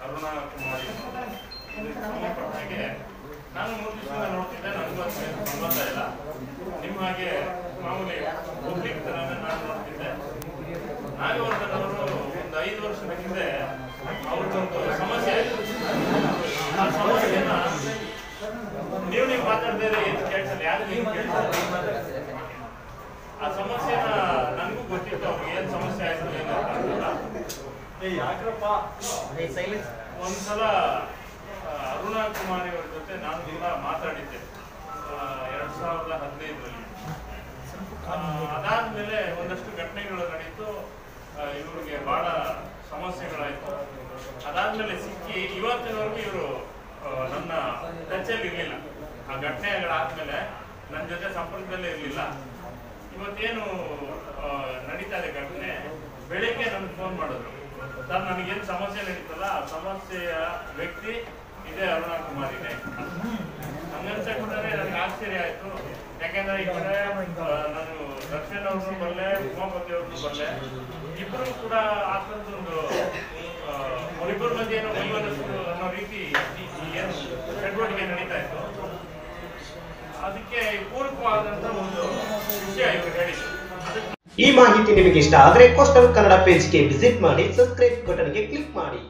ಅರುಣಾ ಕುಮಾರಿ ಇದಕ್ಕೆ ಸಂಬಂಧಪಟ್ಟಾಗೆ ನಾನು 3 ದಿವಸದಿಂದ ನೋಡ್ತಿದ್ದೆ, ನನಗೂ ಅದಕ್ಕೆ ಸಂಬಂಧ ಇಲ್ಲ. ನಿಮ್ಮ ಹಾಗೆ ಮಾಮೂಲಿ ಪಬ್ಲಿಕ್ ಥರನೇ ನಾನು ನೋಡ್ತಿದ್ದೆ. ನಾಗವರ್ಧನ್ ಅವರು ಒಂದು 5 ವರ್ಷದ ಹಿಂದೆ ಅವ್ರದ್ದೊಂದು ಸಮಸ್ಯೆ ಆಯಿತು. ಆ ಸಮಸ್ಯೆನ ನೀವು ಮಾತಾಡ್ತಾರೆ, ಏನು ಕೇಳ್ಸಲ್ಲ, ಯಾರು ನೀವು ಕೇಳ್ತಾರೆ. ಆ ಸಮಸ್ಯೆನ ನನಗೂ ಗೊತ್ತಿತ್ತು, ಅವ್ರಿಗೆ ಏನು ಸಮಸ್ಯೆ ಆಯ್ತು ಏನು ಅಂತ. ಒಂದ್ಸಲ ಅರುಣಾ ಕುಮಾರಿ ಅವ್ರ ಜೊತೆ ನಾನು ಕೂಡ ಮಾತಾಡಿದ್ದೆ 2015ರಲ್ಲಿ. ಅದಾದ್ಮೇಲೆ ಒಂದಷ್ಟು ಘಟನೆಗಳು ನಡೀತು, ಇವ್ರಿಗೆ ಬಹಳ ಸಮಸ್ಯೆಗಳಾಯ್ತು. ಅದಾದ್ಮೇಲೆ ಸಿಕ್ಕಿ ಇವತ್ತಿನವರೆಗೂ ಇವರು ನನ್ನ ಟಚಲ್ಲಿ ಇರಲಿಲ್ಲ. ಆ ಘಟನೆಗಳಾದ್ಮೇಲೆ ನನ್ನ ಜೊತೆ ಸಂಪರ್ಕದಲ್ಲೇ ಇರಲಿಲ್ಲ. ಇವತ್ತೇನು ನಡೀತಾ ಇದೆ ಘಟನೆ, ಬೆಳಿಗ್ಗೆ ನನಗೆ ಫೋನ್ ಮಾಡಿದ್ರು, ಸರ್ ನನಗೇನು ಸಮಸ್ಯೆ ನಡೀತಲ್ಲ ಆ ಸಮಸ್ಯೆಯ ವ್ಯಕ್ತಿ ಇದೇ ಅರುಣಾ ಕುಮಾರಿನೇ. ಹಂಗನ್ಸಕ್ಬಿಟ್ರೆ ನನಗೆ ಆಶ್ಚರ್ಯ ಆಯ್ತು. ಯಾಕೆಂದ್ರೆ ಈ ಕಡೆ ನಾನು ದರ್ಶನ್ ಅವ್ರನ್ನೂ ಬರಲೆ, ಉಮಾಪತಿ ಅವ್ರನ್ನೂ ಬರಲೆ, ಇಬ್ಬರು ಕೂಡ ಆ ಥರದೊಂದು ಅವರಿಬ್ಬರ ಮಧ್ಯೆ ಏನೋ ವೈಮನಸ್ಸು ಅನ್ನೋ ರೀತಿ ಏನು ಚಟುವಟಿಕೆ ನಡೀತಾ ಇತ್ತು. ಅದಕ್ಕೆ ಪೂರಕವಾದಂತ ಒಂದು ವಿಷಯ ಇವರು ಹೇಳಿದ್ರು. ಈ ಮಾಹಿತಿ ನಿಮಗೆ ಇಷ್ಟ ಆದರೆ ಕೋಸ್ಟಲ್ ಕನ್ನಡ ಪೇಜ್ಗೆ ವಿಸಿಟ್ ಮಾಡಿ, ಸಬ್ಸ್ಕ್ರೈಬ್ ಬಟನ್ಗೆ ಕ್ಲಿಕ್ ಮಾಡಿ.